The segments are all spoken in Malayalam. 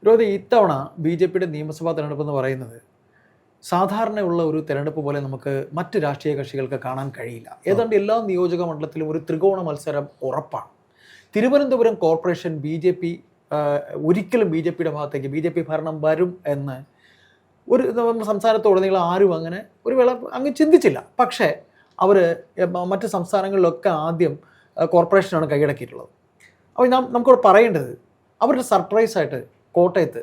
രോഹിത്, ഇത്തവണ BJPയുടെ നിയമസഭാ തെരഞ്ഞെടുപ്പ് എന്ന് പറയുന്നത് സാധാരണയുള്ള ഒരു തെരഞ്ഞെടുപ്പ് പോലെ നമുക്ക് മറ്റ് രാഷ്ട്രീയ കക്ഷികൾക്ക് കാണാൻ കഴിയില്ല. ഏതാണ്ട് എല്ലാ നിയോജക മണ്ഡലത്തിലും ഒരു ത്രികോണ മത്സരം ഉറപ്പാണ്. തിരുവനന്തപുരം കോർപ്പറേഷൻ ഒരിക്കലും BJPയുടെ ഭാഗത്തേക്ക് BJP ഭരണം വരും എന്ന് സംസ്ഥാനത്തുടനീളം ആരും അങ്ങനെ ഒരു വേള അങ്ങ് ചിന്തിച്ചില്ല. പക്ഷേ അവർ മറ്റ് സംസ്ഥാനങ്ങളിലൊക്കെ ആദ്യം കോർപ്പറേഷനാണ് കൈയടക്കിയിട്ടുള്ളത്. അപ്പോൾ നമുക്കിവിടെ പറയേണ്ടത്, അവരുടെ സർപ്രൈസായിട്ട് കോട്ടയത്ത്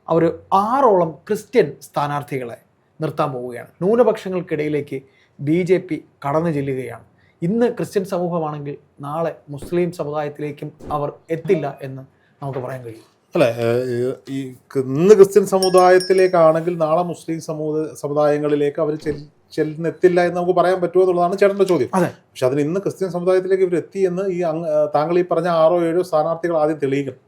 അവർ 6ഓളം ക്രിസ്ത്യൻ സ്ഥാനാർത്ഥികളെ നിർത്താൻ പോവുകയാണ്. ന്യൂനപക്ഷങ്ങൾക്കിടയിലേക്ക് BJP കടന്നു ചെല്ലുകയാണ്. ഇന്ന് ക്രിസ്ത്യൻ സമൂഹമാണെങ്കിൽ നാളെ മുസ്ലിം സമുദായത്തിലേക്കും അവർ എത്തില്ല എന്ന് നമുക്ക് പറയാൻ കഴിയും. അല്ലേ, ഈ ഇന്ന് ക്രിസ്ത്യൻ സമുദായത്തിലേക്കാണെങ്കിൽ നാളെ മുസ്ലിം സമുദായങ്ങളിലേക്ക് അവർ ചെന്നെത്തില്ല എന്ന് നമുക്ക് പറയാൻ പറ്റുമോ എന്നുള്ളതാണ് ചേട്ടൻ്റെ ചോദ്യം. പക്ഷെ അതിന് ഇന്ന് ക്രിസ്ത്യൻ സമുദായത്തിലേക്ക് ഇവർ എത്തി എന്ന് താങ്കൾ ഈ പറഞ്ഞ 6ഓ 7ഓ സ്ഥാനാർത്ഥികൾ ആദ്യം തെളിയിക്കണം.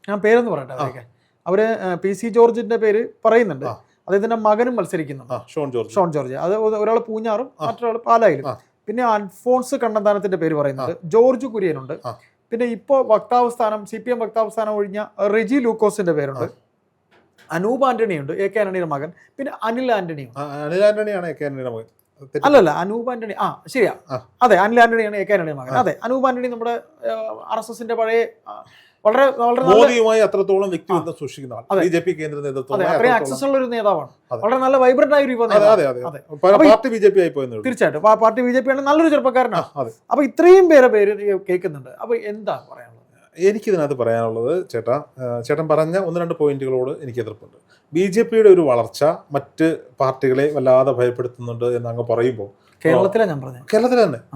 ഞാൻ പേരൊന്ന് പറയട്ടെ. അവരൊക്കെ അവര് PC ജോർജിന്റെ പേര് പറയുന്നുണ്ട്. അദ്ദേഹത്തിന്റെ മകനും മത്സരിക്കുന്നുണ്ട്, ഷോൺ ജോർജ്. അത് ഒരാൾ പൂഞ്ഞാറും മറ്റൊരാൾ പാലായിലും. പിന്നെ അൽഫോൺസ് കണ്ണന്താനത്തിന്റെ പേര് പറയുന്നുണ്ട്. ജോർജ് കുര്യനുണ്ട്. പിന്നെ ഇപ്പോൾ വക്താവ് സ്ഥാനം CPM വക്താവ് സ്ഥാനം ഒഴിഞ്ഞ റെജി ലൂക്കോസിന്റെ പേരുണ്ട്. അനൂപ് ആന്റണി ഉണ്ട്, AK ആന്റണിയുടെ മകൻ. പിന്നെ അനിൽ ആന്റണിയാണ് AK ആന്റണിയുടെ മകൻ. അല്ലല്ല, അനൂപ് ആന്റണി. ശരിയാ, അതെ, അനിൽ ആന്റണിയാണ് AK ആന്റണിയുടെ മകൻ. അതെ, അനൂപ് ആന്റണി നമ്മുടെ RSSന്റെ പഴയ വളരെ മോദിയുമായി അത്രത്തോളം വ്യക്തിബന്ധം സൂക്ഷിക്കുന്ന ആൾ, BJP കേന്ദ്ര നേതൃത്വം ആക്സസ് ഉള്ള ഒരു നേതാവാണ്. വളരെ നല്ല വൈബ്രന്റ് ആയ ഒരു പാർട്ടി BJP ആയി പോയത്. തീർച്ചയായിട്ടും പാർട്ടി BJP ആണ്, നല്ലൊരു ചെറുപ്പക്കാരനാണ്. അപ്പൊ ഇത്രയും പേര് കേൾക്കുന്നുണ്ട്. അപ്പൊ എന്താ പറയാനുള്ളത്? എനിക്കിതിനകത്ത് പറയാനുള്ളത്, ചേട്ടൻ പറഞ്ഞ 1-2 പോയിന്റുകളോട് എനിക്ക് എതിർപ്പുണ്ട്. BJPയുടെ ഒരു വളർച്ച മറ്റ് പാർട്ടികളെ വല്ലാതെ ഭയപ്പെടുത്തുന്നുണ്ട് എന്ന് അങ്ങ് പറയുമ്പോൾ കേരളത്തിലാണ് ഞാൻ പറഞ്ഞത്.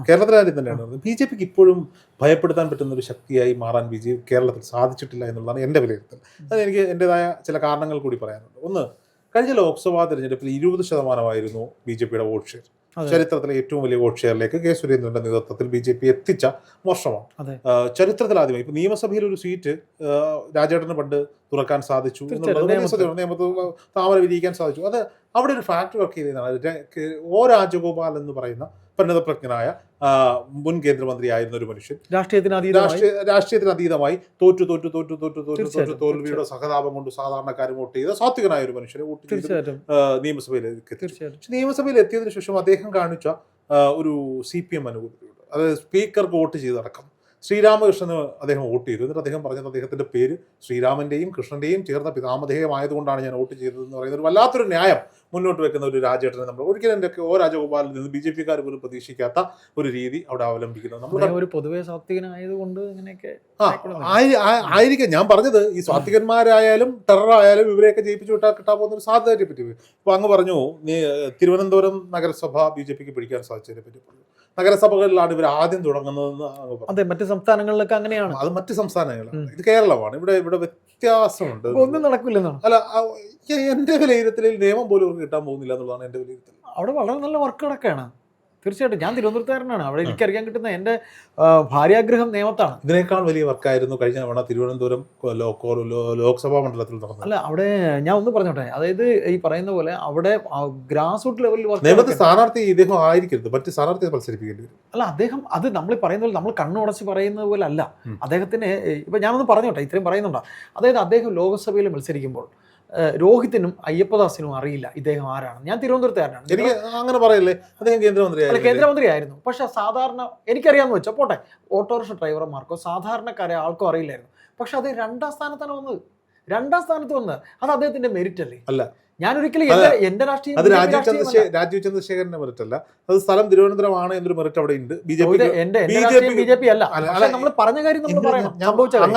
കേരളത്തിലാരും തന്നെയാണ്. BJPക്ക് ഇപ്പോഴും ഭയപ്പെടുത്താൻ പറ്റുന്ന ഒരു ശക്തിയായി മാറാൻ കേരളത്തിൽ സാധിച്ചിട്ടില്ല എന്നുള്ളതാണ് എൻ്റെ വിലയിരുത്തൽ. അത് എനിക്ക് എൻ്റെതായ ചില കാരണങ്ങൾ കൂടി പറയാനുണ്ട്. ഒന്ന്, കഴിഞ്ഞ ലോക്സഭാ തെരഞ്ഞെടുപ്പിൽ 20% BJPയുടെ വോട്ട് ഷെയർ. ചരിത്രത്തിലെ ഏറ്റവും വലിയ വോട്ട് ഷെയറിലേക്ക് K. സുരേന്ദ്രന്റെ നേതൃത്വത്തിൽ BJP എത്തിച്ച വർഷമാണ്. ചരിത്രത്തിലാദ്യമായി ഇപ്പൊ നിയമസഭയിൽ ഒരു സീറ്റ് രാജേട്ടന് പണ്ട് തുറക്കാൻ സാധിച്ചു എന്നുള്ളത്, നിയമത്തിൽ താമര വിരിയിക്കാൻ സാധിച്ചു. അത് അവിടെ ഒരു ഫാക്ടർ വർക്ക് ചെയ്തതാണ്. O. രാജഗോപാൽ എന്ന് പറയുന്ന പരിണതപ്രജ്ഞനായ മുൻ കേന്ദ്രമന്ത്രിയായിരുന്ന ഒരു മനുഷ്യൻ രാഷ്ട്രീയത്തിന് അതീതമായി തോൽവിയുടെ സഹതാപം കൊണ്ട് സാധാരണക്കാരും വോട്ട് ചെയ്ത സാത്വികനായ ഒരു മനുഷ്യനെ വോട്ട് ചെയ്ത് നിയമസഭയിലേക്ക് എത്തി. നിയമസഭയിൽ എത്തിയതിനു ശേഷം അദ്ദേഹം കാണിച്ച ഒരു CPM അനുകൂലതയുണ്ട്. അതായത് സ്പീക്കർക്ക് വോട്ട് ചെയ്തടക്കം ശ്രീരാമകൃഷ്ണന് അദ്ദേഹം വോട്ട് ചെയ്തു. എന്നിട്ട് അദ്ദേഹം പറഞ്ഞത് അദ്ദേഹത്തിന്റെ പേര് ശ്രീരാമന്റെയും കൃഷ്ണന്റെയും ചേർന്ന പിതാമധേയമായതുകൊണ്ടാണ് ഞാൻ വോട്ട് ചെയ്തതെന്ന് പറയുന്ന ഒരു വല്ലാത്തൊരു ന്യായം മുന്നോട്ട് വെക്കുന്ന ഒരു രാജേട്ടനെ നമ്മൾ ഒരിക്കലും എൻ്റെ O. രാജഗോപാലിൽ നിന്ന് BJPക്കാർ പോലും പ്രതീക്ഷിക്കാത്ത ഒരു രീതി അവിടെ അവലംബിക്കുന്നത്. നമ്മൾ ഒരു പൊതുവെ സാത്വികനായതുകൊണ്ട് ഇങ്ങനെയൊക്കെ ആയിരിക്കാം. ഞാൻ പറഞ്ഞത് ഈ സ്വാത്വികന്മാരായാലും ടെറർ ആയാലും ഇവരെയൊക്കെ ജയിപ്പിച്ചു വിട്ടാൽ കിട്ടാൻ പോകുന്ന ഒരു സാധ്യതയെ പറ്റി. ഇപ്പൊ അങ്ങ് പറഞ്ഞു, തിരുവനന്തപുരം നഗരസഭ BJPക്ക് പിടിക്കാൻ സാധിച്ചതിനെ പറ്റി പറഞ്ഞു. നഗരസഭകളിലാണ് ഇവർ ആദ്യം തുടങ്ങുന്നതെന്ന്. അതെ, മറ്റ് സംസ്ഥാനങ്ങളിലൊക്കെ അങ്ങനെയാണ്. അത് മറ്റ് സംസ്ഥാനങ്ങളാണ്, ഇത് കേരളമാണ്. ഇവിടെ വ്യത്യാസമുണ്ട്. ഒന്നും നടക്കില്ലെന്നാണ്. അല്ല, എന്റെ വിലയിരുത്തലിൽ നിയമം പോലും കിട്ടാൻ പോകുന്നില്ല എന്നുള്ളതാണ് എന്റെ വിലയിരുത്തൽ. അവിടെ വളരെ നല്ല വർക്ക് നടക്കുകയാണ്. തീർച്ചയായിട്ടും ഞാൻ തിരുവനന്തപുരത്തുകാരനാണ്. അവിടെ എനിക്കറിയാൻ കിട്ടുന്ന എൻ്റെ ഭാര്യാഗ്രഹം നിയമത്താണ്. ഇതിനേക്കാൾ വലിയ വർക്കായിരുന്നു കഴിഞ്ഞ തവണ തിരുവനന്തപുരം ലോക്സഭാ മണ്ഡലത്തിൽ നടന്നത്. അല്ല, അവിടെ ഞാൻ ഒന്ന് പറഞ്ഞോട്ടെ, അതായത് ഈ പറയുന്ന പോലെ അവിടെ ഗ്രാസ് റൂട്ട് ലെവലിൽ നിയമത്തിൽ സ്ഥാനാർത്ഥി ഇദ്ദേഹം ആയിരിക്കരുത്, മറ്റ് സ്ഥാനാർത്ഥിയെ മത്സരിപ്പിക്കേണ്ടി വരും. അല്ല, അദ്ദേഹം അത് നമ്മൾ പറയുന്ന പോലെ, നമ്മൾ കണ്ണുടച്ച് പറയുന്നത് പോലെ അല്ല. അദ്ദേഹത്തിന് ഇപ്പം ഞാനൊന്ന് പറഞ്ഞോട്ടെ, ഇത്രയും പറയുന്നുണ്ടോ. അതായത് അദ്ദേഹം ലോക്സഭയിൽ മത്സരിക്കുമ്പോൾ രോഹിത്തിനും അയ്യപ്പദാസിനും അറിയില്ല ഇദ്ദേഹം ആരാണ്. ഞാൻ തിരുവനന്തപുരത്തുകാരനാണ്. എനിക്ക് അങ്ങനെ പറയല്ലേ, അദ്ദേഹം കേന്ദ്രമന്ത്രിയായിരുന്നു. പക്ഷെ സാധാരണ എനിക്കറിയാമെന്ന് വെച്ചാൽ പോട്ടെ, ഓട്ടോറിക്ഷ ഡ്രൈവർമാർക്കോ സാധാരണക്കാരെ ആൾക്കോ അറിയില്ലായിരുന്നു. പക്ഷെ അത് 2ാം സ്ഥാനത്താണ് വന്നത്. 2ാം സ്ഥാനത്ത് വന്നത് അത് അദ്ദേഹത്തിന്റെ മെറിറ്റ് അല്ലേ? അല്ല, ഞാനൊരിക്കലും എന്റെ രാഷ്ട്രീയം രാജീവ് ചന്ദ്രശേഖരന്റെ മെറിറ്റ് അല്ല, അത് സ്ഥലം തിരുവനന്തപുരമാണ് എന്നൊരു മെറിറ്റ് അവിടെ ഉണ്ട്. BJP അല്ല. നമ്മൾ പറഞ്ഞ കാര്യം നമ്മൾ പറയണം.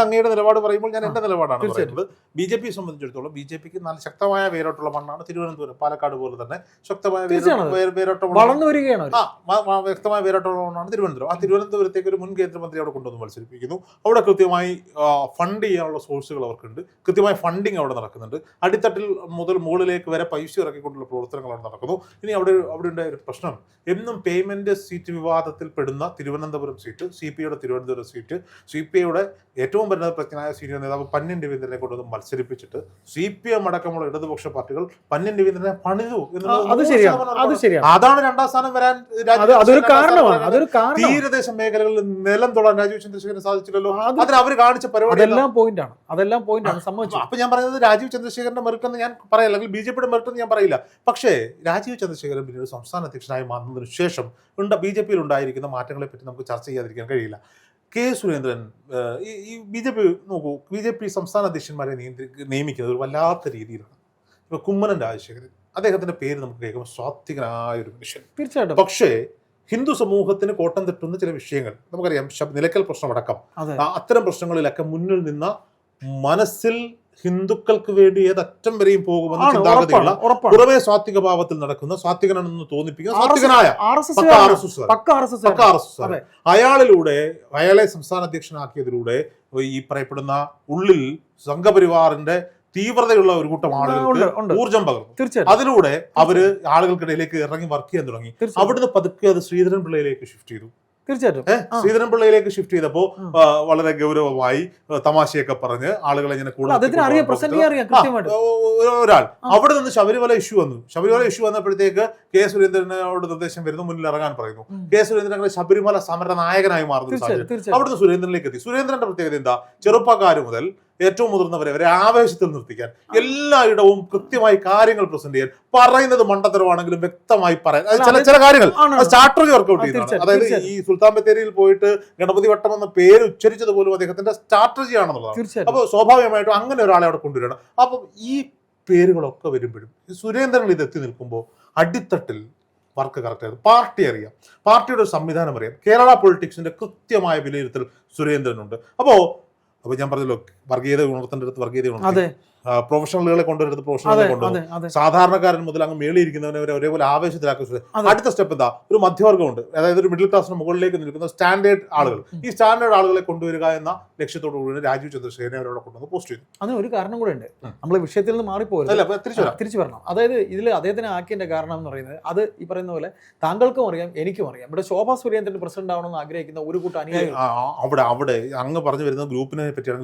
അങ്ങയുടെ നിലപാട് പറയുമ്പോൾ ഞാൻ എന്റെ നിലപാടാണ് പറയുന്നത്. BJPയെ സംബന്ധിച്ചിടത്തോളം BJPക്ക് നല്ല ശക്തമായ വേരോട്ടുള്ള മണ്ണാണ് തിരുവനന്തപുരം, പാലക്കാട് പോലെ തന്നെ ശക്തമായ വേരോട്ടം വളർന്നു വരികയാണ്. വ്യക്തമായ വേരോട്ടുള്ള മണ്ണാണ് തിരുവനന്തപുരം. ആ തിരുവനന്തപുരത്തേക്ക് ഒരു മുൻ കേന്ദ്രമന്ത്രി അവിടെ കൊണ്ടുവന്ന് മത്സരിപ്പിക്കുന്നു. അവിടെ കൃത്യമായി ഫണ്ട് ചെയ്യാനുള്ള സോഴ്സുകൾ അവർക്കുണ്ട്. കൃത്യമായ ഫണ്ടിങ് അവിടെ നടക്കുന്നുണ്ട്. അടിത്തട്ടിൽ മുതൽ മുകളിൽ ജില്ലകളിലേക്ക് വരെ പൈസ ഇറക്കിക്കൊണ്ടുള്ള പ്രവർത്തനങ്ങളാണ് നടക്കുന്നു. ഇനി അവിടെ ഉണ്ടായ ഒരു പ്രശ്നം, എന്നും പേയ്മെന്റ് സീറ്റ് വിവാദത്തിൽ പെടുന്ന തിരുവനന്തപുരം സീറ്റ്, CPIയുടെ തിരുവനന്തപുരം സീറ്റ്, CPIയുടെ ഏറ്റവും പ്രജ്ഞനായ സീനിയർ നേതാവ് പന്ന്യൻ രവീന്ദ്രനെ കൊണ്ടൊന്ന് മത്സരിപ്പിച്ചിട്ട് CPM അടക്കമുള്ള ഇടതുപക്ഷ പാർട്ടികൾ പന്ന്യൻ രവീന്ദ്രനെ പണിതു എന്നുള്ളത്. അതാണ് രണ്ടാം സ്ഥാനം വരാൻ തീരദേശ മേഖലകളിൽ നിലം തൊടാൻ രാജീവ് ചന്ദ്രശേഖരന് സാധിച്ചില്ലല്ലോ. അതിന് അവർ കാണിച്ച പരിപാടി അപ്പൊ ഞാൻ പറയുന്നത് രാജീവ് ചന്ദ്രശേഖരന്റെ മെറിറ്റ് എന്ന് ഞാൻ പറയില്ല, അല്ലെങ്കിൽ BJPയുടെ മെറിറ്റ് എന്ന് ഞാൻ പറയില്ല. പക്ഷേ രാജീവ് ചന്ദ്രശേഖരൻ പിന്നീട് സംസ്ഥാന അധ്യക്ഷനായി മാറുന്നതിന് ശേഷം BJPയിൽ ഉണ്ടായിരിക്കുന്ന മാറ്റങ്ങളെ പറ്റി നമുക്ക് ചർച്ച ചെയ്യാതിരിക്കാൻ കഴിയില്ല. കെ സുരേന്ദ്രൻ ഈ BJP നോക്കൂ, BJP സംസ്ഥാന അധ്യക്ഷന്മാരെ നിയമിക്കുന്നത് ഒരു വല്ലാത്ത രീതിയിലാണ്. ഇപ്പൊ കുമ്മനം രാജശേഖരൻ, അദ്ദേഹത്തിന്റെ പേര് നമുക്ക് കേൾക്കുമ്പോൾ സ്വാത്വികനായ ഒരു മനുഷ്യൻ, തീർച്ചയായിട്ടും. പക്ഷേ ഹിന്ദു സമൂഹത്തിന് കോട്ടം തട്ടുന്ന ചില വിഷയങ്ങൾ നമുക്കറിയാം, നിലയ്ക്കൽ പ്രശ്നമടക്കം അത്തരം പ്രശ്നങ്ങളിലൊക്കെ മുന്നിൽ നിന്ന, മനസ്സിൽ ഹിന്ദുക്കൾക്ക് വേണ്ടി ഏതറ്റം വരെയും പോകുമെന്ന ചിന്താഗതിയുള്ള, പുറമേ സ്വാത്വിക ഭാവത്തിൽ നടക്കുന്ന, സ്വാത്വികനാണെന്ന് തോന്നിപ്പിക്കുന്ന സ്വാത്വികനായ അയാളെ സംസ്ഥാന അധ്യക്ഷനാക്കിയതിലൂടെ ഈ പറയപ്പെടുന്ന ഉള്ളിൽ സംഘപരിവാറിന്റെ തീവ്രതയുള്ള ഒരു കൂട്ടം ആളുകൾക്ക് ഊർജം പകർന്നു. അതിലൂടെ അവര് ആളുകൾക്കിടയിലേക്ക് ഇറങ്ങി വർക്ക് ചെയ്യാൻ തുടങ്ങി. അവിടുന്ന് പതുക്കെ അത് ശ്രീധരൻ പിള്ളയിലേക്ക് ഷിഫ്റ്റ് ചെയ്തു. തീർച്ചയായിട്ടും ശ്രീധരൻ പിള്ളയിലേക്ക് ഷിഫ്റ്റ് ചെയ്തപ്പോ വളരെ ഗൗരവമായി തമാശയൊക്കെ പറഞ്ഞ് ആളുകളെ ഇങ്ങനെ ഒരാൾ അവിടെ നിന്ന് ശബരിമല ഇഷ്യൂ വന്നു. ശബരിമല ഇഷ്യൂ വന്നപ്പോഴത്തേക്ക് കെ സുരേന്ദ്രനോട് നിർദ്ദേശം വരുന്നു, മുന്നിൽ ഇറങ്ങാൻ പറയുന്നു. കെ സുരേന്ദ്രൻ അങ്ങനെ ശബരിമല സമര നായകനായി മാറുന്ന സാഹചര്യം അവിടുന്ന് സുരേന്ദ്രനിലേക്ക് എത്തി. സുരേന്ദ്രന്റെ പ്രത്യേകത എന്താ? ചെറുപ്പക്കാർ മുതൽ ഏറ്റവും മുതിർന്നവരെ വരെ ആവേശത്തിൽ നിർത്തിക്കാൻ, എല്ലായിടവും കൃത്യമായി കാര്യങ്ങൾ പ്രസന്റ് ചെയ്യാൻ, പറയുന്നത് മണ്ടത്തരമാണെങ്കിലും വ്യക്തമായി പറയാൻ ചില കാര്യങ്ങൾ സ്ട്രാറ്റജി വർക്ക്ഔട്ട് ചെയ്യുന്നതാണ്. അതായത് ഈ സുൽത്താൻ ബത്തേരിയിൽ പോയിട്ട് ഗണപതി വട്ടം എന്ന പേര് ഉച്ചരിച്ചത് പോലും അദ്ദേഹത്തിന്റെ സ്ട്രാറ്റജി ആണെന്നുള്ളതാണ്. അപ്പോൾ സ്വാഭാവികമായിട്ടും അങ്ങനെ ഒരാളെ അവിടെ കൊണ്ടുവരണം. അപ്പം ഈ പേരുകളൊക്കെ വരുമ്പോഴും ഈ സുരേന്ദ്രനിൽ ഇത് എത്തി നിൽക്കുമ്പോൾ അടിത്തട്ടിൽ വർക്ക് കറക്റ്റ് ആയിരുന്നു. പാർട്ടി അറിയാം, പാർട്ടിയുടെ ഒരു സംവിധാനം അറിയാം, കേരള പൊളിറ്റിക്സിന്റെ കൃത്യമായ വിലയിരുത്തൽ സുരേന്ദ്രനുണ്ട്. അപ്പൊ ഞാൻ പറഞ്ഞല്ലോ, വർഗീയത ഉണർത്തേണ്ട അടുത്ത് വർഗീയത ഉണർത്തി, പ്രൊഫഷണലുകളെ കൊണ്ടുവരുന്നത് പ്രൊഫഷണലുകളെ കൊണ്ടുവരും, സാധാരണക്കാരൻ മുതൽ അങ്ങ് മേളിയിരിക്കുന്നവരെ ഒരേപോലെ ആവേശത്തിലാക്കുക. അടുത്ത സ്റ്റെപ്പ് എന്താ? ഒരു മധ്യവർഗമുണ്ട്, അതായത് ഒരു മിഡിൽ ക്ലാസിന് മുകളിലേക്ക് നിൽക്കുന്ന സ്റ്റാൻഡേർഡ് ആളുകൾ. ഈ സ്റ്റാൻഡേർഡ് ആളുകളെ കൊണ്ടുവരിക എന്ന ലക്ഷ്യത്തോടു കൂടി രാജീവ് ചന്ദ്രശേഖരനെ അവരോട് കൊണ്ടുവന്ന് പോസ്റ്റ് ചെയ്തു. അതിന് ഒരു കാരണം കൂടെ ഉണ്ട്, നമ്മൾ വിഷയത്തിൽ നിന്ന് മാറിപ്പോയി തിരിച്ചു വരണം. അതായത് ഇതിൽ അദ്ദേഹത്തിന് ആക്കിയതിന്റെ കാരണം എന്ന് പറയുന്നത്, അത് ഈ പറയുന്ന പോലെ താങ്കൾക്കും അറിയാം, എനിക്കും അറിയാം, ഇവിടെ ശോഭാ സുരേന്ദ്രൻ പ്രസിഡന്റ് ആവണമെന്ന് ആഗ്രഹിക്കുന്ന ഒരു കൂട്ടം അനുയായികൾ അവിടെ അങ്ങ് പറഞ്ഞു വരുന്ന ഗ്രൂപ്പിനെ പറ്റിയാണ്.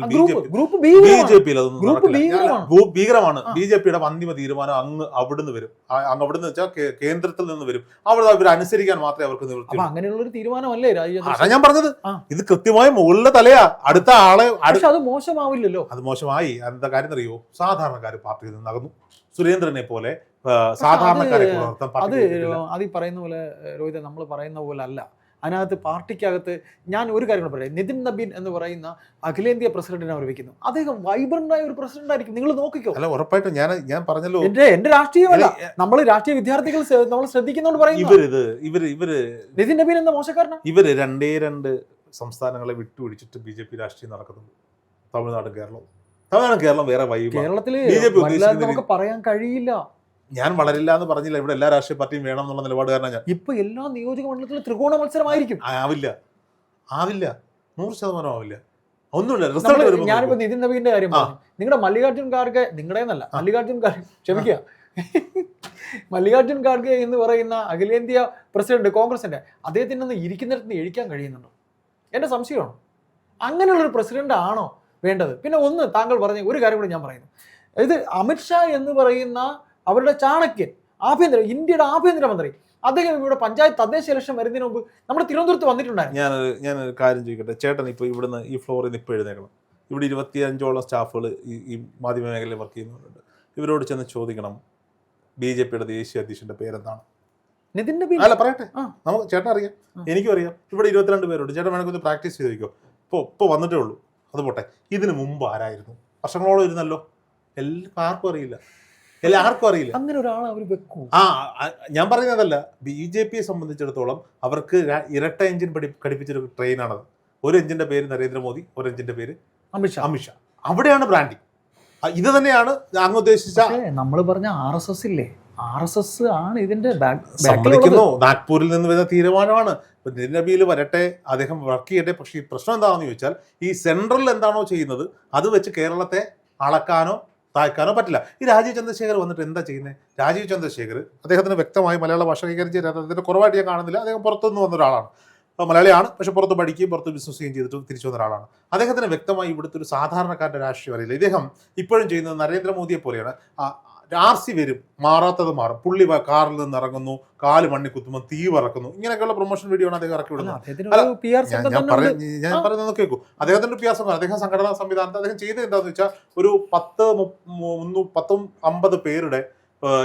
ഭീകരമാണ്. BJPയുടെ അന്തിമ തീരുമാനം അങ്ങ് അവിടുന്ന് വരും, അവിടുന്ന് വെച്ചാൽ കേന്ദ്രത്തിൽ നിന്ന് വരും. അവിടെ അവർ അനുസരിക്കാൻ മാത്രമേ അവർക്ക് നിവൃത്തി. അങ്ങനെയുള്ള ഒരു തീരുമാനമല്ലേ അതാ ഞാൻ പറഞ്ഞത്, ഇത് കൃത്യമായി മുകളിലെ തലയാ. അടുത്ത ആളെ അത് മോശമാവില്ലല്ലോ. അത് മോശമായി. എന്താ കാര്യം അറിയോ? സാധാരണക്കാർ പാർട്ടിയിൽ നിന്ന് അകന്നു. സുരേന്ദ്രനെ പോലെ സാധാരണക്കാരെ അത് ഈ പറയുന്ന പോലെ രോഹിത്, നമ്മൾ പറയുന്ന പോലെ അല്ല. അതിനകത്ത് പാർട്ടിക്കകത്ത് ഞാൻ ഒരു കാര്യം പറയാം, നിതിൻ നബീൻ എന്ന് പറയുന്ന അഖിലേന്ത്യാ പ്രസിഡന്റിനെ അവർ വെക്കുന്നു. അദ്ദേഹം വൈബ്രന്റായ ഒരു പ്രസിഡന്റ് ആയിരിക്കും, നിങ്ങൾ നോക്കിക്കോ. അല്ല, ഉറപ്പായിട്ടും ഞാൻ പറഞ്ഞല്ലോ, എന്റെ രാഷ്ട്രീയമല്ല, നമ്മൾ രാഷ്ട്രീയ വിദ്യാർത്ഥികൾ നമ്മൾ ശ്രദ്ധിക്കുന്നോണ്ട് പറയുന്നു. ഇവര് നിതിൻ നബീൻ എന്ന മോശക്കാരനാണ്. ഇവര് രണ്ട് സംസ്ഥാനങ്ങളെ വിട്ടുപിടിച്ചിട്ട് BJP രാഷ്ട്രീയം നടക്കുന്നുണ്ട്. തമിഴ്നാടും കേരളം വേറെ വൈബ്. കേരളത്തില് നമുക്ക് പറയാൻ കഴിയില്ല. ഞാൻ വളരില്ല എന്ന് പറഞ്ഞില്ല, ഇവിടെ എല്ലാ രാഷ്ട്രീയ പാർട്ടിയും വേണം എന്നുള്ള നിലപാടുകാരനാണ് ഞാൻ. ഇപ്പൊ എല്ലാ നിയോജക മണ്ഡലത്തിലും ത്രികോണ മത്സരമായിരിക്കും. ആവില്ല 100% ആവില്ല. ഒന്നുമില്ല. ഞാനിപ്പോ നിതിൻ നബീന്റെ കാര്യം പറഞ്ഞു. നിങ്ങളുടെ മല്ലികാർജുൻ ഖാർഗെ, നിങ്ങളുടെ എന്നല്ല, ക്ഷമിക്കുക, മല്ലികാർജുൻ ഖാർഗെ എന്ന് പറയുന്ന അഖിലേന്ത്യാ പ്രസിഡന്റ് കോൺഗ്രസിന്റെ, അദ്ദേഹത്തിന് ഒന്ന് ഇരിക്കുന്നിടത്ത് എഴിക്കാൻ കഴിയുന്നുണ്ടോ? എന്റെ സംശയമാണ്. അങ്ങനെയുള്ളൊരു പ്രസിഡന്റ് ആണോ വേണ്ടത്? പിന്നെ ഒന്ന് താങ്കൾ പറഞ്ഞ ഒരു കാര്യം കൂടി ഞാൻ പറയുന്നു. ഇത് അമിത്ഷാ എന്ന് പറയുന്ന അവരുടെ ചാണക്യൻ, ഇന്ത്യയുടെ ആഭ്യന്തരമന്ത്രി, അദ്ദേഹം ഇവിടെ പഞ്ചായത്ത് തദ്ദേശ ഇലക്ഷൻ വരുന്നതിന് മുമ്പ് നമ്മുടെ തിരുവനന്തപുരത്ത് വന്നിട്ടുണ്ടായിരുന്നു. ഞാനൊരു കാര്യം ചോദിക്കട്ടെ ചേട്ടൻ, ഇപ്പോൾ ഇവിടുന്ന് ഈ ഫ്ലോറിൽ നിന്ന് ഇപ്പോൾ എഴുന്നേക്കണം. ഇവിടെ 25ഓളം സ്റ്റാഫുകൾ ഈ മാധ്യമ മേഖലയിൽ വർക്ക് ചെയ്യുന്നവരുണ്ട്. ഇവരോട് ചെന്ന് ചോദിക്കണം, BJPയുടെ ദേശീയ അധ്യക്ഷന്റെ പേരെന്താണ്? നിതിൻ നബീൻ. അല്ല, പറയട്ടെ, നമുക്ക് ചേട്ടൻ അറിയാം, എനിക്കും അറിയാം. ഇവിടെ 22 പേരുണ്ട്. ചേട്ടൻ വേണമെങ്കിൽ പ്രാക്ടീസ് ചെയ്ത് ചോദിക്കോ. ഇപ്പോൾ വന്നിട്ടേ ഉള്ളൂ, അത് പോട്ടെ. ഇതിന് മുമ്പ് ആരായിരുന്നു? വർഷങ്ങളോളം ഇരുന്നല്ലോ. ആർക്കും അറിയില്ല. അങ്ങനെ ഒരാളെ അവർ വെക്കും. ഞാൻ പറയുന്നതല്ല, BJPയെ സംബന്ധിച്ചിടത്തോളം അവർക്ക് ഇരട്ട എഞ്ചിൻ ഘടിപ്പിച്ചൊരു ട്രെയിനാണത്. ഒരു എഞ്ചിന്റെ പേര് നരേന്ദ്രമോദി, ഒരു എഞ്ചിന്റെ പേര് അമിത്ഷാ. അവിടെയാണ് ബ്രാൻഡിങ്. ഇത് തന്നെയാണ് അങ്ങ് ഉദ്ദേശിച്ച. നമ്മൾ പറഞ്ഞ RSS ഇല്ലേ, RSS ആണ് ഇതിന്റെ നാഗ്പൂരിൽ നിന്ന് വരുന്ന തീരുമാനമാണ്. നിതിൻ നബീൽ വരട്ടെ, അദ്ദേഹം വർക്ക് ചെയ്യട്ടെ. പക്ഷേ ഈ പ്രശ്നം എന്താണെന്ന് ചോദിച്ചാൽ, ഈ സെൻട്രൽ എന്താണോ ചെയ്യുന്നത് അത് വെച്ച് കേരളത്തെ അളക്കാനോ താഴ്ക്കാനോ പറ്റില്ല. ഈ രാജീവ് ചന്ദ്രശേഖർ വന്നിട്ട് എന്താ ചെയ്യുന്നത്? രാജീവ് ചന്ദ്രശേഖർ അദ്ദേഹത്തിന് വ്യക്തമായി മലയാള ഭാഷ കൈകാര്യം ചെയ്യാൻ അദ്ദേഹത്തിന് കുറവായിട്ട് ഞാൻ കാണുന്നില്ല. അദ്ദേഹം പുറത്തുനിന്ന് വന്ന ഒരാളാണ്, മലയാളിയാണ്, പക്ഷെ പുറത്ത് പഠിക്കുകയും പുറത്ത് ബിസിനസ് ചെയ്യുകയും ചെയ്തിട്ട് തിരിച്ചു വന്ന ഒരാളാണ്. അദ്ദേഹത്തിന് വ്യക്തമായി ഇവിടുത്തെ ഒരു സാധാരണക്കാരൻ്റെ രാഷ്ട്രീയം അറിയില്ല. ഇദ്ദേഹം ഇപ്പോഴും ചെയ്യുന്നത് നരേന്ദ്രമോദിയെ പോലെയാണ്. RC വരും, മാറാത്തത് മാറും, പുള്ളി കാറിൽ നിന്ന് ഇറങ്ങുന്നു, കാല് മണ്ണി കുത്തുമ്പോൾ തീ പറക്കുന്നു, ഇങ്ങനെയൊക്കെയുള്ള പ്രൊമോഷൻ വീഡിയോ ആണ് അദ്ദേഹം ഇറക്കി വിടുന്നത്. ഞാൻ പറയുന്നത് കേൾക്കൂ. അദ്ദേഹത്തിന്റെ PR സംഘം, അദ്ദേഹം സംഘടനാ സംവിധാനത്തിൽ അദ്ദേഹം ചെയ്തത് എന്താണെന്ന് വെച്ചാൽ ഒരു 10-50 പേരുടെ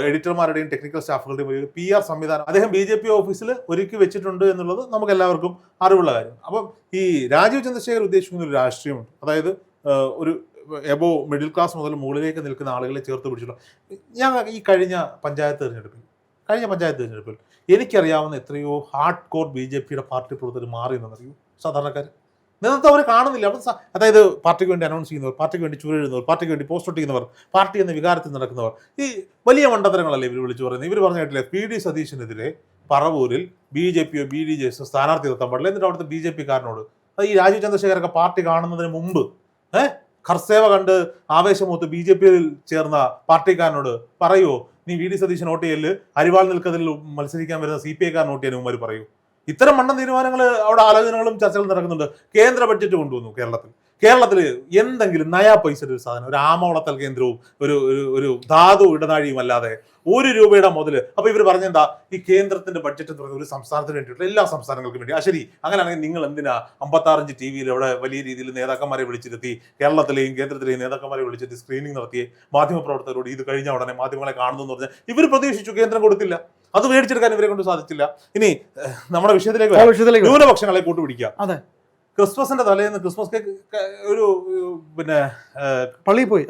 എഡിറ്റർമാരുടെയും ടെക്നിക്കൽ സ്റ്റാഫുകളുടെയും ഒരു PR സംവിധാനം അദ്ദേഹം BJP ഓഫീസിൽ ഒരുക്കി വെച്ചിട്ടുണ്ട് എന്നുള്ളത് നമുക്ക് എല്ലാവർക്കും അറിവുള്ള കാര്യം. അപ്പം ഈ രാജീവ് ചന്ദ്രശേഖർ ഉദ്ദേശിക്കുന്ന ഒരു രാഷ്ട്രീയമുണ്ട്. അതായത് ഒരു എബോ മിഡിൽ ക്ലാസ് മുതൽ മുകളിലേക്ക് നിൽക്കുന്ന ആളുകളെ ചേർത്ത് പിടിച്ചിട്ടുണ്ട്. ഞാൻ ഈ കഴിഞ്ഞ പഞ്ചായത്ത് തിരഞ്ഞെടുപ്പിൽ എനിക്കറിയാവുന്ന എത്രയോ ഹാർഡ് കോർ BJPയുടെ പാർട്ടി പ്രവർത്തകർ മാറി എന്നറിയൂ. സാധാരണക്കാർ നേതൃത്വം അവർ കാണുന്നില്ല. അതായത് പാർട്ടിക്ക് വേണ്ടി അനൗൺസ് ചെയ്യുന്നവർ, പാർട്ടിക്ക് വേണ്ടി ചുരുഴുന്നവർ, പാർട്ടിക്ക് വേണ്ടി പോസ്റ്റ് ഒട്ടിക്കുന്നവർ, പാർട്ടി എന്ന വികാരത്തിൽ നടക്കുന്നവർ, ഈ വലിയ മണ്ടത്തരങ്ങളല്ലേ ഇവർ വിളിച്ചു പറയുന്നത്. ഇവർ പറഞ്ഞ കേട്ടില്ലേ, PD സതീശനെതിരെ പറവൂരിൽ BJPയോ BDJSോ സ്ഥാനാർത്ഥി നിർത്താൻ പാടില്ല. എന്നിട്ട് അവിടുത്തെ BJPക്കാരനോട്, അത് ഈ രാജീവ് ചന്ദ്രശേഖരൊക്കെ പാർട്ടി കാണുന്നതിന് മുമ്പ് ഖർസേവ കണ്ട് ആവേശമൂത്ത് BJPയിൽ ചേർന്ന പാർട്ടിക്കാരനോട് പറയുമോ, നീ VD സതീശൻ വോട്ട് ചെയ്യല്, അരിവാൾ നിൽക്കതിൽ മത്സരിക്കാൻ വരുന്ന CPIക്കാരൻ വോട്ട് ചെയ്യാൻ ഉമ്മാർ പറയൂ. ഇത്തരം മണ്ടൻ തീരുമാനങ്ങൾ അവിടെ ആലോചനകളും ചർച്ചകളും നടക്കുന്നുണ്ട്. കേന്ദ്ര ബഡ്ജറ്റ് കൊണ്ടുവന്നു കേരളത്തിൽ എന്തെങ്കിലും നയാ പൈസയുടെ ഒരു സാധനം, ഒരു ആമവളത്തൽ കേന്ദ്രവും ഒരു ധാതു ഇടനാഴിയും അല്ലാതെ ₹1 മുതൽ. അപ്പൊ ഇവർ പറഞ്ഞെന്താ, ഈ കേന്ദ്രത്തിന്റെ ബഡ്ജറ്റ് എന്ന് പറയുന്നത് ഒരു സംസ്ഥാനത്തിന് വേണ്ടിയിട്ടുള്ള എല്ലാ സംസ്ഥാനങ്ങൾക്കും വേണ്ടി. ശരി, അങ്ങനെയാണെങ്കിൽ നിങ്ങൾ എന്തിനാ 56 TV അവിടെ വലിയ രീതിയിൽ നേതാക്കന്മാരെ വിളിച്ചിരുത്തി, കേരളത്തിലെയും കേന്ദ്രത്തിലെയും നേതാക്കന്മാരെ വിളിച്ചിട്ട് സ്ക്രീനിങ് നടത്തി മാധ്യമപ്രവർത്തകരോട് ഇത് കഴിഞ്ഞ ഉടനെ മാധ്യമങ്ങളെ കാണുന്നു എന്ന് പറഞ്ഞാൽ ഇവർ പ്രതീക്ഷിച്ചു, കേന്ദ്രം കൊടുത്തില്ല. അത് മേടിച്ചെടുക്കാൻ ഇവരെ കൊണ്ട് സാധിച്ചില്ല. ഇനി നമ്മുടെ വിഷയത്തിലേക്ക് ന്യൂനപക്ഷങ്ങളെ കൂട്ടുപിടിക്കുക. അതെ, ക്രിസ്മസിന്റെ തലേന്ന് ക്രിസ്മസ് കേക്ക് ഒരു പള്ളിയിൽ പോയി,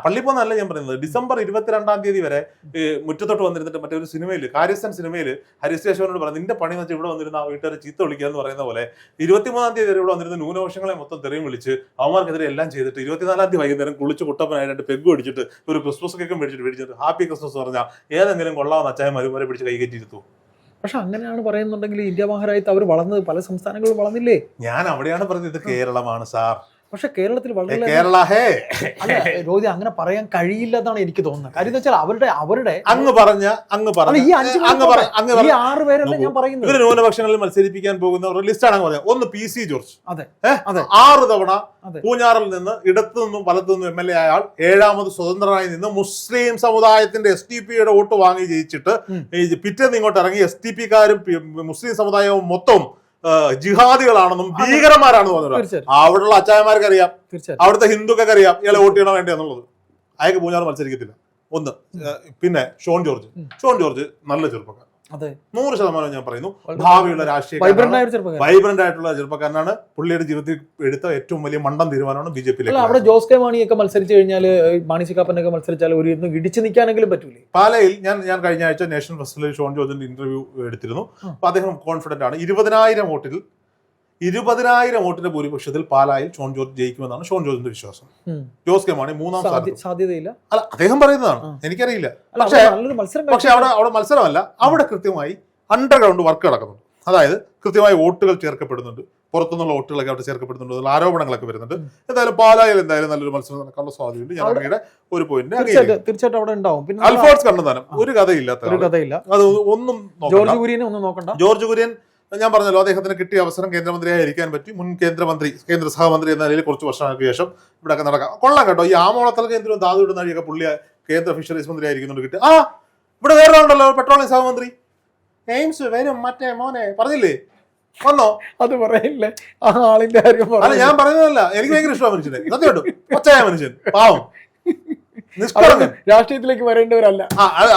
പള്ളിയിൽ പോകുന്നതല്ല ഞാൻ പറയുന്നത്, ഡിസംബർ 22-ാം തീയതി വരെ മുറ്റത്തോട്ട് വന്നിരുന്നിട്ട് മറ്റൊരു സിനിമയിൽ, കാര്യസ്ഥൻ സിനിമയിൽ ഹരിശേഷവനോട് പറഞ്ഞു, നിന്റെ പണി വെച്ച് ഇവിടെ വന്നിരുന്ന ആ വീട്ടുകാരെ ചീത്ത വിളിക്കുക എന്ന് പറയുന്ന പോലെ 23-ാം തീയതി വരെ ഇവിടെ വന്നിരുന്ന ന്യൂനപക്ഷങ്ങളെ മൊത്തം തെറിയും വിളിച്ച് അവന്മാർക്കെതിരെ എല്ലാം ചെയ്തിട്ട് 24-ാം തീയതി വൈകുന്നേരം കുളിച്ച് കുട്ടപ്പനായി 2 പെഗ് അടിച്ചിട്ട് ഒരു ക്രിസ്മസ് കേക്കും മേടിച്ചിട്ട് ഹാപ്പി ക്രിസ്മസ് പറഞ്ഞാൽ ഏതെങ്കിലും കൊള്ളാവുന്ന അച്ചായന്മാരും വരെ പിടിച്ച് കൈകറ്റിരുത്തു. പക്ഷെ അങ്ങനെയാണ് പറയുന്നുണ്ടെങ്കിൽ ഇന്ത്യ മഹാരാജ്യത്ത് അവർ വളർന്നത് പല സംസ്ഥാനങ്ങളും വളർന്നില്ലേ? ഞാൻ അവിടെയാണ് പറഞ്ഞത്, ഇത് കേരളമാണ് സാർ. പക്ഷെ കേരളത്തിൽ വളരെ രോധി അങ്ങനെ പറയാൻ കഴിയില്ല എന്നാണ് എനിക്ക് തോന്നുന്നത്. കാര്യം എന്ന് വെച്ചാൽ അവരുടെ അങ്ങ് പറഞ്ഞ ഈ 6 പേരല്ലേ ഞാൻ പറയുന്നത്. ഇവര് ന്യൂനപക്ഷങ്ങളിൽ മത്സരിപ്പിക്കാൻ പോകുന്ന ലിസ്റ്റാണ് പറഞ്ഞത്. ഒന്ന് PC ജോർജ്, 6 തവണ പൂഞ്ഞാറിൽ നിന്ന് ഇടത്തു നിന്നും വലത്തു നിന്നും MLA ആയാൾ, 7ാമത് സ്വതന്ത്രനായി നിന്ന് മുസ്ലിം സമുദായത്തിന്റെ STPയുടെ വോട്ട് വാങ്ങി ജയിച്ചിട്ട് പിറ്റേന്ന് ഇങ്ങോട്ട് ഇറങ്ങി STPക്കാരും മുസ്ലിം സമുദായവും മൊത്തം ജിഹാദികളാണെന്നും ഭീകരന്മാരാണെന്ന് പറഞ്ഞത് അവിടെയുള്ള അച്ചായന്മാർക്ക് അറിയാം, അവിടുത്തെ ഹിന്ദുക്കൾക്ക് അറിയാം ഇയാളെ വോട്ട് ചെയ്യണോ വേണ്ടേ എന്നുള്ളത്. അയാൾക്ക് പൂഞ്ഞാർ മത്സരിക്കത്തില്ല. ഒന്ന്. പിന്നെ ഷോൺ ജോർജ് നല്ല ചെറുപ്പക്കാരൻ, 100% ഞാൻ പറയുന്നു, ഭാവിയുള്ള രാഷ്ട്രീയ വൈബ്രന്റ് ആയിട്ടുള്ള ചെറുപ്പക്കാരനാണ്. പുള്ളിയുടെ ജീവിതത്തിൽ എടുത്ത ഏറ്റവും വലിയ മണ്ടൻ തീരുമാനമാണ് BJPയിലേക്ക്. അവിടെ ജോസ് കെ മാണിയൊക്കെ മത്സരിച്ചു കഴിഞ്ഞാൽ, മാണി സി കാപ്പനൊക്കെ മത്സരിച്ചാൽ ഒരു ഇടിച്ചു നിൽക്കാനെങ്കിലും പറ്റൂലേ? പാലയിൽ ഞാൻ കഴിഞ്ഞ ആഴ്ച നാഷണൽ ഫെസ്റ്റിവലിൽ ഷോൺ ജോർജിന്റെ ഇന്റർവ്യൂ എടുത്തിരുന്നു. അപ്പൊ അദ്ദേഹം കോൺഫിഡന്റ് ആണ്. 20,000 വോട്ടിന്റെ ഭൂരിപക്ഷത്തിൽ പാലായിൽ ഷോൺ ജോർജ് ജയിക്കുമെന്നാണ് ഷോൺ ജോർജിന്റെ വിശ്വാസം. ജോസ് കെ മാണി 3ാം സ്ഥാനത്ത്. സാധ്യതയില്ല, അല്ല അദ്ദേഹം പറയുന്നതാണ്, എനിക്കറിയില്ല. പക്ഷെ അവിടെ മത്സരമല്ല, അവിടെ കൃത്യമായി അണ്ടർഗ്രൗണ്ട് വർക്ക് നടക്കുന്നുണ്ട്. അതായത് കൃത്യമായി വോട്ടുകൾ ചേർക്കപ്പെടുന്നുണ്ട്, പുറത്തുനിന്നുള്ള വോട്ടുകളൊക്കെ അവിടെ ചേർക്കപ്പെടുന്നുണ്ട്, ആരോപണങ്ങളൊക്കെ വരുന്നുണ്ട്. എന്തായാലും പാലായിൽ എന്തായാലും നല്ലൊരു മത്സരം നടക്കാനുള്ള സാധ്യതയുണ്ട്. ഞാൻ ഒരു പോയിന്റ് തീർച്ചയായിട്ടും അവിടെ ഉണ്ടാവും. പിന്നെ അൽഫോൺസ് കണ്ണന്താനം ഒരു കഥയില്ല, അത് ഒന്നും ജോർജ് കുര്യൻ ഞാൻ പറഞ്ഞല്ലോ, അദ്ദേഹത്തിന് കിട്ടിയ അവസരം കേന്ദ്രമന്ത്രിയായി ഇരിക്കാൻ പറ്റി. മുൻ കേന്ദ്ര സഹമന്ത്രി എന്ന നിലയിൽ കുറച്ച് വർഷങ്ങൾക്ക് ശേഷം ഇവിടെയൊക്കെ നടക്കാം. കൊള്ളാം കേട്ടോ. ഈ ആമോളത്തൽ കേന്ദ്രവും ധാതു ഇടുന്നഴിയൊക്കെ പുള്ളി കേന്ദ്ര ഫിഷറീസ് മന്ത്രി ആയിരിക്കുന്നുണ്ട് കിട്ടി. ഇവിടെ വേറെ ഉണ്ടല്ലോ പെട്രോളിയം സഹമന്ത്രി എയിംസ് വരും, മറ്റേ മോനെ പറഞ്ഞില്ലേ, വന്നോ? അത് പറയില്ലേ ആ ആളിന്റെ കാര്യം? അല്ല ഞാൻ പറയുന്നതല്ല, എനിക്ക് ഭയങ്കര ഇഷ്ടമാണ് മനുഷ്യനെ, സത്യമായിട്ടും ഒച്ചായ മനുഷ്യൻ, പാവം, രാഷ്ട്രീയത്തിലേക്ക് വരേണ്ടവരല്ല.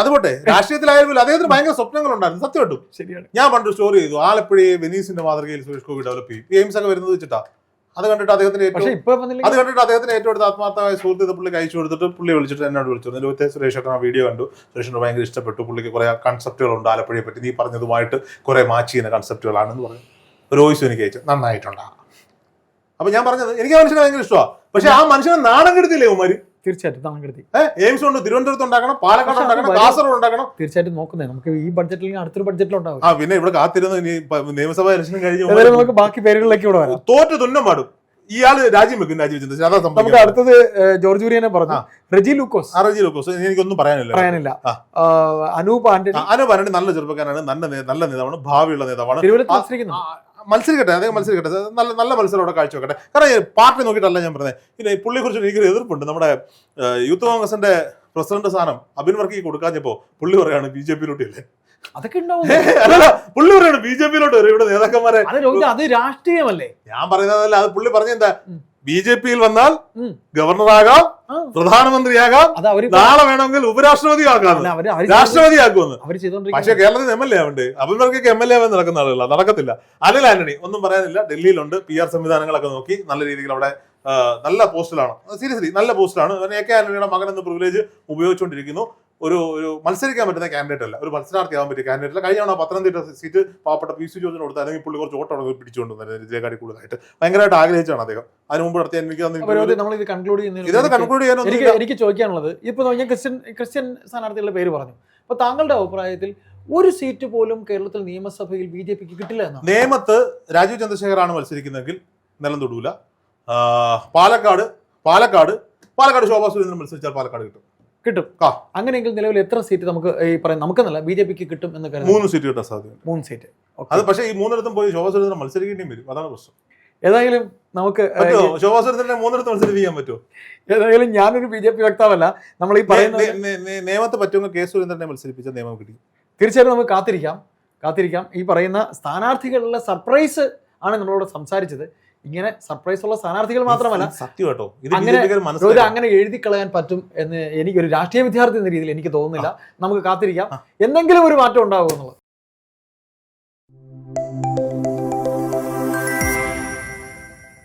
അത് പോട്ടെ, രാഷ്ട്രീയത്തിലായാലും അദ്ദേഹത്തിന് ഭയങ്കര സ്വപ്നങ്ങളുണ്ടായിരുന്നു, സത്യമായിട്ടും. ശരിയാണ്. ഞാൻ പണ്ട് സ്റ്റോറി ചെയ്തു, ആലപ്പുഴയെ വെനീസിന്റെ മാതൃകയിൽ സുരേഷ് ഗോപി ഡെവലപ്പ് ചെയ്യും, എയിംസ് ഒക്കെ വരുന്നത് വെച്ചിട്ടാ. അത് കണ്ടിട്ട് അദ്ദേഹത്തിന് ഏറ്റവും അടുത്ത ആത്മാർത്ഥമായ സുഹൃത്ത് പുള്ളിക്ക് അയച്ചു കൊടുത്തിട്ട് പുള്ളി വിളിച്ചിട്ട് എന്നോട് വിളിച്ചു, ലോകത്തെ സുരേഷൊക്കെ ആ വീഡിയോ കണ്ടു, സുരേഷിന് ഭയങ്കര ഇഷ്ടപ്പെട്ടു, പുള്ളിക്ക് കുറെ കൺസെപ്റ്റുകളുണ്ട് ആലപ്പുഴയെ പറ്റി, നീ പറഞ്ഞതുമായിട്ട് കുറെ മാച്ച് ചെയ്യുന്ന കൺസെപ്റ്റുകളാണെന്ന് പറഞ്ഞു. ഒരു വോയിസ് എനിക്ക് അയച്ചു, നന്നായിട്ടുണ്ടാകും. അപ്പൊ ഞാൻ പറഞ്ഞത് എനിക്ക് ആ മനുഷ്യനെ ഭയങ്കര ഇഷ്ടമാണ്. പക്ഷെ ആ മനുഷ്യനെ നാണം കെടുത്തില്ലേ ഉമാര്? തീർച്ചയായിട്ടും നാണം കെടുത്തി. എയിംസ് ഉണ്ട്, തിരുവനന്തപുരത്ത് ഉണ്ടാക്കണം, പാലക്കാട് ഉണ്ടാക്കണം, കാസർഗോഡ് ഉണ്ടാക്കണം. തീർച്ചയായിട്ടും നോക്കുന്നേ, നമുക്ക് ഈ ബഡ്ജറ്റിൽ അടുത്തൊരു ബഡ്ജറ്റിലുണ്ടാവും. പിന്നെ ഇവിടെ കാത്തിരുന്ന് ഇനി നിയമസഭാ ഇലക്ഷനും കഴിഞ്ഞ് നമുക്ക് ബാക്കി പേരുകളിലേക്ക് ഇവിടെ വരാം. തോറ്റ് തുന്നം പാടും. ഇയാള് രാജ്യം വെക്കും, രാജിവെച്ചത് അതാ നമുക്ക് സംഭവിക്കുന്നത്. അടുത്തത് ജോർജ് കുര്യനെ പറഞ്ഞു, റെജി ലൂക്കോസ് റെജി ലൂക്കോസ് എനിക്കൊന്നും പറയാനില്ല. അനൂപ് ആന്റണി. അനൂപ് ആന്റണി നല്ല ചെറുപ്പക്കാരാണ്, നല്ല നേതാവാണ്, ഭാവിയുള്ള നേതാവാണ്. മത്സരിക്കട്ടെ, അദ്ദേഹം മത്സരിക്കട്ടെ, നല്ല മത്സരം അവിടെ കാഴ്ചവെക്കട്ടെ. കാരണം പാർട്ടി നോക്കിയിട്ടല്ല ഞാൻ പറഞ്ഞത്. പിന്നെ പുള്ളിയെ കുറിച്ച് എനിക്കൊരു എതിർപ്പുണ്ട്. നമ്മുടെ യൂത്ത് കോൺഗ്രസിന്റെ പ്രസിഡന്റ് സ്ഥാനം അബിൻ വർക്കിക്ക് കൊടുക്കാഞ്ഞപ്പോ പുള്ളി പറയാണ് BJP-യിലോട്ട് ഇല്ലേ. അതൊക്കെ ഉണ്ടാവും. പുള്ളി പറയാണ് BJP-യിലോട്ട് വരും, ഇവിടെ നേതാക്കന്മാരെ. അത് രാഷ്ട്രീയമല്ലേ? ഞാൻ പറയുന്നതല്ല, അത് പുള്ളി പറഞ്ഞെന്താ, BJP-യിൽ വന്നാൽ ഗവർണറാകാം, പ്രധാനമന്ത്രിയാകാം, നാളെ വേണമെങ്കിൽ ഉപരാഷ്ട്രപതിയാകാം, രാഷ്ട്രപതിയാക്കുമെന്ന്. പക്ഷെ കേരളത്തിൽ MLA ആവണ്ടേ? അബിൻവർക്കൊക്കെ MLA ആവാൻ നടക്കുന്ന ആളുകളാണ്, നടക്കത്തില്ല. അനിൽ ആന്റണി ഒന്നും പറയാനില്ല, ഡൽഹിയിലുണ്ട്, PR സംവിധാനങ്ങളൊക്കെ നോക്കി നല്ല രീതിയിൽ അവിടെ നല്ല പോസ്റ്റിലാണ്, സീരിയസ്ലി നല്ല പോസ്റ്റിലാണ്. AK ആന്റണിയുടെ മകൻ എന്ന പ്രിവിലേജ് ഉപയോഗിച്ചുകൊണ്ടിരിക്കുന്നു. ഒരു മത്സരിക്കാൻ പറ്റുന്ന കാൻഡിഡേറ്റ് അല്ല, ഒരു മത്സരാർത്ഥിയാവാൻ പറ്റിയ കാൻഡിഡേറ്റ് അല്ല. കഴിഞ്ഞ പത്തനംതിട്ട സീറ്റ് പാവപ്പെട്ട PC ജോർജിന് കൊടുത്താൽ അല്ലെങ്കിൽ പുള്ളി കുറച്ച് വോട്ടോടെ പിടിച്ചുകൊണ്ട് വിജയക്കാരി കൂടുതലായിട്ട് ഭയങ്കരമായിട്ട് ആഗ്രഹിച്ചാണ് അദ്ദേഹം. അതിന് മുമ്പ് നടത്തിയ എനിക്ക് എനിക്ക് ചോദിക്കാനുള്ളത്, ഇപ്പൊ ഞാൻ ക്രിസ്ത്യൻ സ്ഥാനാർത്ഥികളുടെ പേര് പറഞ്ഞു. അപ്പൊ താങ്കളുടെ അഭിപ്രായത്തിൽ ഒരു സീറ്റ് പോലും കേരളത്തിൽ നിയമസഭയിൽ BJP-ക്ക് കിട്ടില്ല എന്നാണ്? നേമത്ത് രാജീവ് ചന്ദ്രശേഖറാണ് മത്സരിക്കുന്നതെങ്കിൽ നിലം തൊടൂല. പാലക്കാട് ശോഭാ സുരേന്ദ്രൻ മത്സരിച്ചാൽ പാലക്കാട് കിട്ടും. അങ്ങനെയെങ്കിൽ നിലവിൽ എത്ര സീറ്റ് നമുക്ക് ഈ പറയുന്ന നമുക്കെന്നല്ല BJP-ക്ക് കിട്ടും എന്ന് കരുതുന്നു? 3 സീറ്റ് കിട്ടാൻ സാധ്യത. 3 സീറ്റ്. അത് പക്ഷേ ഈ 3 പോയി ശോഭാ സുരേന്ദ്രൻ മത്സരിക്കേണ്ടിയും വരും, അതാണ് പ്രശ്നം. ഏതായാലും നമുക്ക് ശോഭാ സുരേന്ദ്രനെ 3 മത്സരിപ്പിക്കാൻ പറ്റുമോ? ഏതായാലും ഞാനൊരു BJP വക്താവല്ല. നമ്മൾ ഈ പറയുന്ന നിയമത്ത് പറ്റുമെങ്കിൽ K സുരേന്ദ്രനെ മത്സരിപ്പിച്ച നിയമം കിട്ടി. തീർച്ചയായിട്ടും നമുക്ക് കാത്തിരിക്കാം. ഈ പറയുന്ന സ്ഥാനാർത്ഥികളുടെ സർപ്രൈസ് ആണ് നമ്മളോട് സംസാരിച്ചത്. ഇങ്ങനെ സർപ്രൈസ് ഉള്ള സ്ഥാനാർത്ഥികൾ മാത്രമല്ല, സത്യം കേട്ടോ, അങ്ങനെ എഴുതി കളയാൻ പറ്റും എന്ന് എനിക്കൊരു രാഷ്ട്രീയ വിദ്യാർത്ഥി എന്ന രീതിയിൽ എനിക്ക് തോന്നുന്നില്ല. നമുക്ക് കാത്തിരിക്കാം, എന്തെങ്കിലും ഒരു മാറ്റം ഉണ്ടാകുമെന്നുള്ളത്.